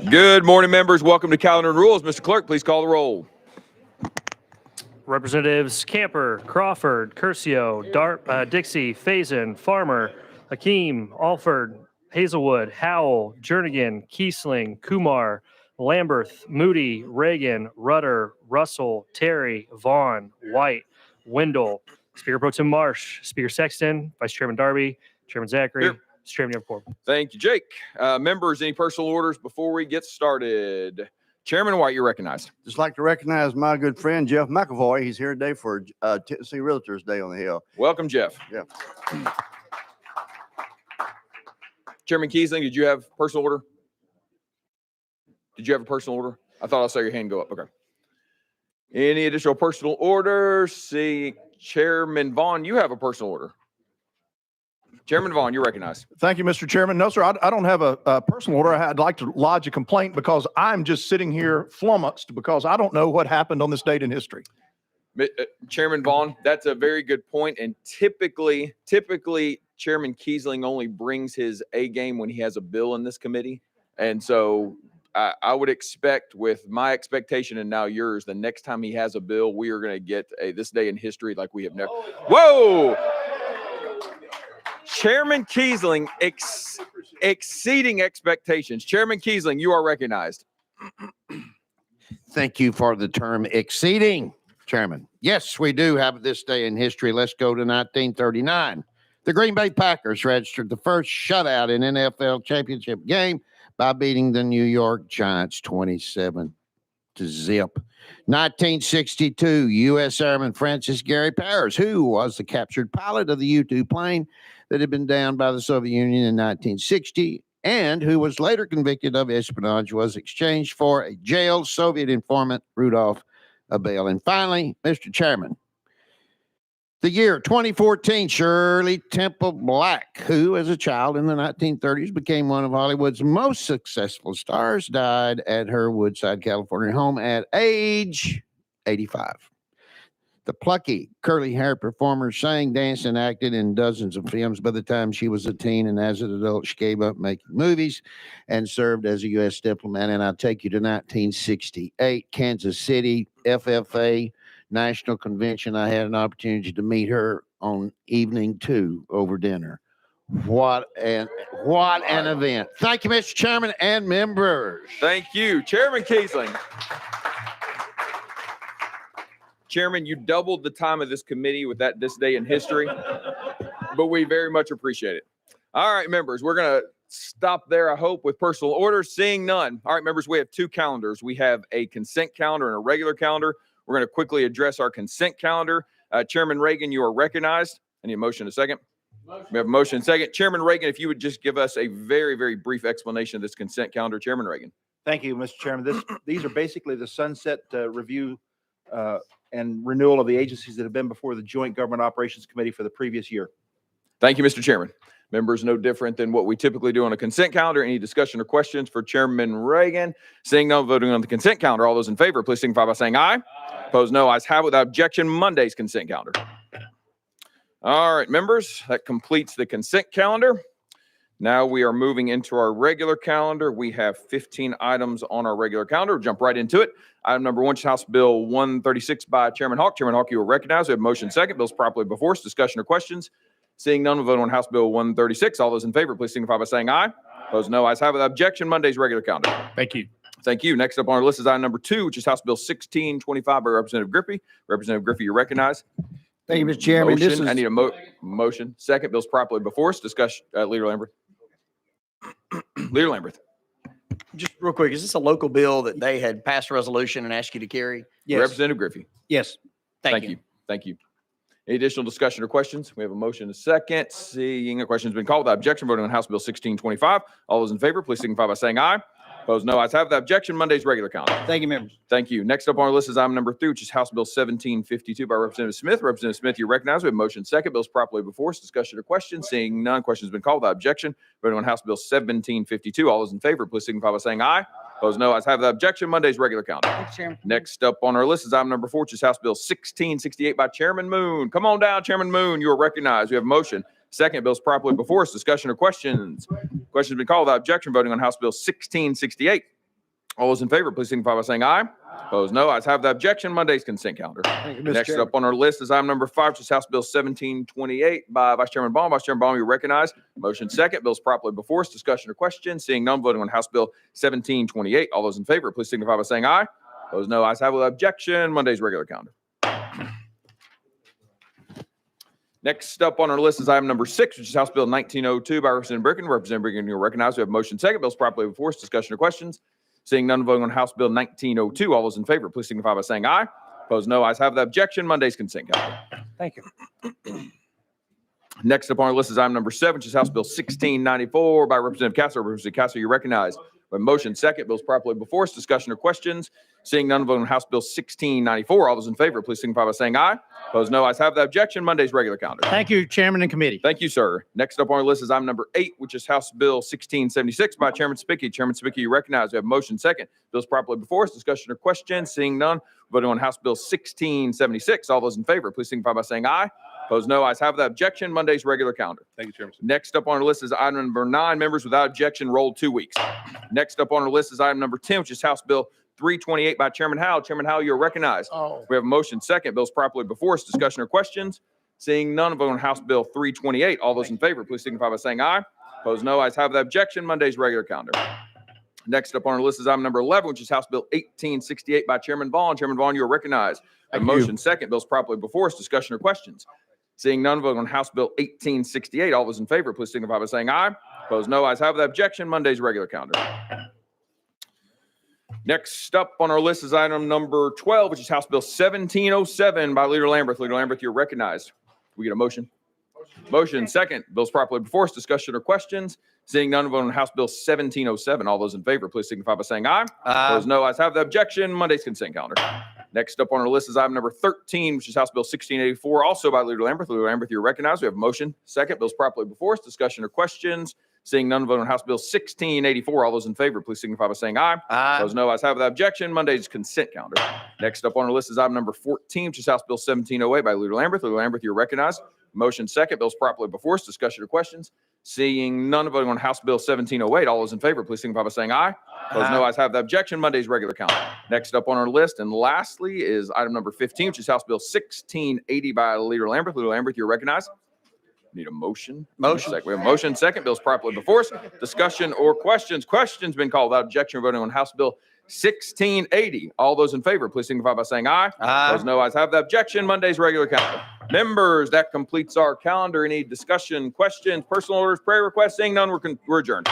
Good morning, members. Welcome to Calendar and Rules. Mr. Clerk, please call the roll. Representatives Camper, Crawford, Curcio, Dixie, Faison, Farmer, Hakeem, Alford, Hazelwood, Howell, Jernigan, Kiesling, Kumar, Lamberth, Moody, Reagan, Rudder, Russell, Terry, Vaughn, White, Wendell, Speaker Pro Tem Marsh, Speaker Sexton, Vice Chairman Darby, Chairman Zachary, Here. Mr. Chairman, you have a quorum. Thank you, Jake. Members, any personal orders before we get started? Chairman White, you're recognized. Just like to recognize my good friend, Jeff McAvoy. He's here today for Tennessee Realtors Day on the Hill. Welcome, Jeff. Yeah. Chairman Kiesling, did you have personal order? Did you have a personal order? I thought I saw your hand go up. Okay. Any additional personal orders? See, Chairman Vaughn, you have a personal order. Chairman Vaughn, you're recognized. Thank you, Mr. Chairman. No, sir, I don't have a personal order. I'd like to lodge a complaint because I'm just sitting here flummoxed because I don't know what happened on this date in history. Chairman Vaughn, that's a very good point. And typically, Chairman Kiesling only brings his A game when he has a bill in this committee. And so I would expect, with my expectation and now yours, the next time he has a bill, we are going to get this day in history like we have never. Whoa! Chairman Kiesling exceeding expectations. Chairman Kiesling, you are recognized. Thank you for the term exceeding, Chairman. Yes, we do have this day in history. Let's go to 1939. The Green Bay Packers registered the first shutout in NFL championship game by beating the New York Giants 27-0. 1962, U.S. Airman Francis Gary Powers, who was the captured pilot of the U-2 plane that had been downed by the Soviet Union in 1960 and who was later convicted of espionage, was exchanged for a jailed Soviet informant, Rudolph Abel. And finally, Mr. Chairman, the year 2014, Shirley Temple Black, who as a child in the 1930s became one of Hollywood's most successful stars, died at her Woodside, California home at age 85. The plucky, curly-haired performer sang, danced, and acted in dozens of films by the time she was a teen, and as an adult, she gave up making movies and served as a U.S. diplomat. And I'll take you to 1968, Kansas City, FFA National Convention. I had an opportunity to meet her on evening 2 over dinner. What an event. Thank you, Mr. Chairman and members. Thank you. Chairman Kiesling. Chairman, you doubled the time of this committee with this day in history, but we very much appreciate it. All right, members, we're going to stop there, I hope, with personal orders. Seeing none. All right, members, we have two calendars. We have a consent calendar and a regular calendar. We're going to quickly address our consent calendar. Chairman Reagan, you are recognized. I need a motion in a second. Motion. We have a motion in a second. Chairman Reagan, if you would just give us a very, very brief explanation of this consent calendar. Chairman Reagan. Thank you, Mr. Chairman. These are basically the sunset review and renewal of the agencies that have been before the Joint Government Operations Committee for the previous year. Thank you, Mr. Chairman. Members, no different than what we typically do on a consent calendar. Any discussion or questions for Chairman Reagan? Seeing none, voting on the consent calendar. All those in favor, please signify by saying aye. Aye. Opposed, no. Ayes have without objection Monday's consent calendar. All right, members, that completes the consent calendar. Now we are moving into our regular calendar. We have 15 items on our regular calendar. We'll jump right into it. Item number 1 is House Bill 136 by Chairman Hawk. Chairman Hawk, you will recognize. We have motion second. Bill's properly before us. Discussion or questions? Seeing none, we'll vote on House Bill 136. All those in favor, please signify by saying aye. Aye. Opposed, no. Ayes have without objection Monday's regular calendar. Thank you. Thank you. Next up on our list is item number 2, which is House Bill 1625 by Representative Griffey. Representative Griffey, you recognize. Thank you, Mr. Chairman. Motion. I need a motion. Second. Bill's properly before us. Discussion. Leader Lamberth. Leader Lamberth. Just real quick, is this a local bill that they had passed a resolution and asked you to carry? Yes. Representative Griffey. Yes. Thank you. Thank you. Any additional discussion or questions? We have a motion and a second. Seeing the question has been called without objection, voting on House Bill 1625. All those in favor, please signify by saying aye. Opposed, no. Ayes have the objection. Monday's regular calendar. Thank you, members. Thank you. Next up on our list is item number 3, which is House Bill 1752 by Representative Smith. Representative Smith, you recognize. We have motion second. Bill's properly before us. Discussion or questions? Seeing none, question has been called without objection. Voting on House Bill 1752. All those in favor, please signify by saying aye. Opposed, no. Ayes have the objection. Monday's regular calendar. Thanks, Chairman. Next up on our list is item number 4, which is House Bill 1668 by Chairman Moon. Come on down, Chairman Moon. You are recognized. We have a motion. Second, bill's properly before us. Discussion or questions? Questions been called without objection. Voting on House Bill 1668. All those in favor, please signify by saying aye. Opposed, no. Ayes have the objection. Monday's consent calendar. Thank you, Mr. Next Chairman. up on our list is item number 5, which is House Bill 1728 by Vice Chairman Baum. Vice Chairman Baum, you recognize. Motion second. Bill's properly before us. Discussion or question? Seeing none, voting on House Bill 1728. All those in favor, please signify by saying aye. Opposed, no. Ayes have the objection. Monday's regular calendar. Next up on our list is item number 6, which is House Bill 1902 by Representative Bricken. Representative Bricken, you recognize. We have motion second. Bill's properly before us. Discussion or questions? Seeing none, voting on House Bill 1902. All those in favor, please signify by saying aye. Opposed, no. Ayes have the objection. Monday's consent calendar. Thank you. Next up on our list is item number 7, which is House Bill 1694 by Representative Castle. Representative Castle, you recognize. We have motion second. Bill's properly before us. Discussion or questions? Seeing none, voting on House Bill 1694. All those in favor, please signify by saying aye. Opposed, no. Ayes have the objection. Monday's regular calendar. Thank you, Chairman and Committee. Thank you, sir. Next up on our list is item number 8, which is House Bill 1676 by Chairman Spickey. Chairman Spickey, you recognize. We have motion second. Bill's properly before us. Discussion or question? Seeing none, voting on House Bill 1676. All those in favor, please signify by saying aye. Opposed, no. Ayes have the objection. Monday's regular calendar. Thank you, Chairman. Next up on our list is item number 9. Members without objection rolled 2 weeks. Next up on our list is item number 10, which is House Bill 328 by Chairman Howell. Chairman Howell, you're recognized. Oh, We have a motion second. Bill's properly before us. Discussion or questions? Seeing none, vote on House Bill 328. All those in favor, please signify by saying aye. Opposed, no. Ayes have the objection. Monday's regular calendar. Next up on our list is item number 11, which is House Bill 1868 by Chairman Vaughn. Chairman Vaughn, you are recognized. A Thank you. motion second. Bill's properly before us. Discussion or questions? Seeing none, vote on House Bill 1868. All those in favor, please signify by saying aye. Opposed, no. Ayes have the objection. Monday's regular calendar. Next up on our list is item number 12, which is House Bill 1707 by Leader Lamberth. Leader Lamberth, you're recognized. We get a motion. Motion second. Bill's properly before us. Discussion or questions? Seeing none, vote on House Bill 1707. All those in favor, please signify by saying aye. Opposed, no. Ayes have the objection. Monday's consent calendar. Next up on our list is item number 13, which is House Bill 1684, also by Leader Lamberth. Leader Lamberth, you're recognized. We have a motion second. Bill's properly before us. Discussion or questions? Seeing none, vote on House Bill 1684. All those in favor, please signify by saying aye. Opposed, no. Ayes have the objection. Monday's consent calendar. Next up on our list is item number 14, which is House Bill 1708 by Leader Lamberth. Leader Lamberth, you're recognized. Motion second. Bill's properly before us. Discussion or questions? Seeing none, voting on House Bill 1708. All those in favor, please signify by saying aye. Opposed, no. Ayes have the objection. Monday's regular calendar. Next up on our list, and lastly, is item number 15, which is House Bill 1680 by Leader Lamberth. Leader Lamberth, you're recognized. Need a motion? Motion. We have a motion second. Bill's properly before us. Discussion or questions? Questions been called without objection. Voting on House Bill 1680. All those in favor, please signify by saying aye. Opposed, no. Ayes have the objection. Monday's regular calendar. Members, that completes our calendar. Any discussion, questions, personal orders, prayer requests? Seeing none, we're adjourned.